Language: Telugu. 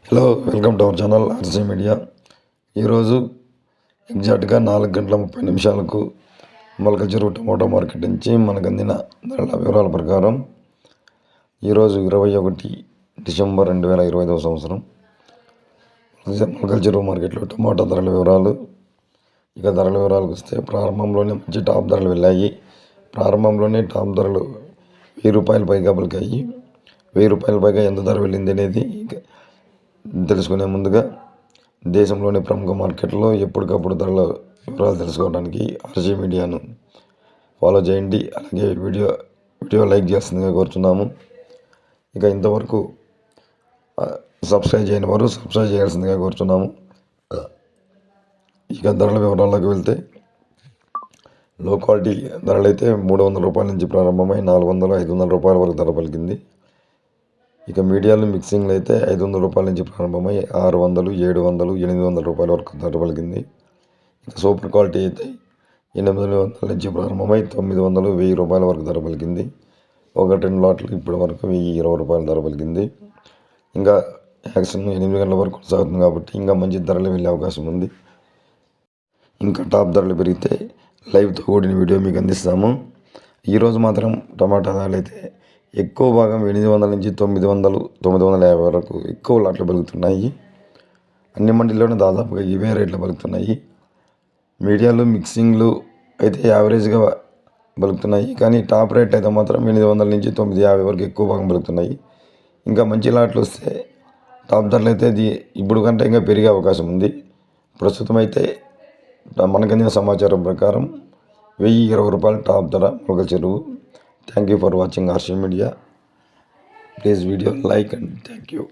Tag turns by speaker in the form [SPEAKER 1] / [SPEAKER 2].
[SPEAKER 1] Hello, welcome to our channel RC media. ఈరోజు ఎగ్జాక్ట్గా 4:30 మొలక చెరువు టమోటా మార్కెట్ నుంచి మనకు అందిన ధరల వివరాల ప్రకారం ఈరోజు 21 డిసెంబర్ 2025 సంవత్సరం మొలకల చెరువు మార్కెట్లో టమోటా ధరల వివరాలు. ఇక ధరల వివరాలకు వస్తే ప్రారంభంలోనే మంచి టాప్ ధరలు వెళ్ళాయి. ప్రారంభంలోనే టాప్ ధరలు ₹1000 పైగా పలికాయి. ₹1000 పైగా ఎంత ధర వెళ్ళింది అనేది తెలుసుకునే ముందుగా దేశంలోని ప్రముఖ మార్కెట్లో ఎప్పటికప్పుడు ధరల వివరాలు తెలుసుకోవడానికి ఆర్సీ మీడియాను ఫాలో చేయండి. అలాగే వీడియో లైక్ చేస్తుందిగా కోరుతున్నాము. ఇక ఇంతవరకు సబ్స్క్రైబ్ చేయని వారు సబ్స్క్రైబ్ చేయాల్సిందిగా కోరుతున్నాము. ఇక ధరల వివరాల్లోకి వెళ్తే లో క్వాలిటీ ధరలు అయితే ₹300 నుంచి ప్రారంభమై ₹400, ₹500 వరకు ధర పలికింది. ఇక మీడియాలు మిక్సింగ్లు అయితే ₹500 నుంచి ప్రారంభమై ₹600, $700, $800 వరకు ధర పలికింది. ఇక సూపర్ క్వాలిటీ అయితే $800 నుంచి ప్రారంభమై $900, $1000 వరకు ధర పలికింది. 1-2 లాట్లు ఇప్పటి వరకు ₹1020 ధర పలికింది. ఇంకా యాక్షన్ 8 గంటల వరకు కొనసాగుతుంది కాబట్టి ఇంకా మంచి ధరలు వెళ్ళే అవకాశం ఉంది. ఇంకా టాప్ ధరలు పెరిగితే లైవ్తో కూడిన వీడియో మీకు అందిస్తాము. ఈరోజు మాత్రం టమాటా ధరలు అయితే ఎక్కువ భాగం 800 నుంచి 900, 950 వరకు ఎక్కువ లాట్లు పలుకుతున్నాయి. అన్ని మండీల్లోనే దాదాపుగా ఇవే రేట్లు పలుకుతున్నాయి. మీడియాలు మిక్సింగ్లు అయితే యావరేజ్గా పలుకుతున్నాయి. కానీ టాప్ రేట్ అయితే మాత్రం 800 నుంచి 950 వరకు ఎక్కువ భాగం పలుకుతున్నాయి. ఇంకా మంచి లాట్లు వస్తే టాప్ ధరలు అయితే ఇప్పుడు కంటే ఇంకా పెరిగే అవకాశం ఉంది. ప్రస్తుతం అయితే మనకందిన సమాచారం ప్రకారం ₹1020 టాప్ ధర మొలకల చెరువు. Thank you for watching RC Media. Please video like and thank you.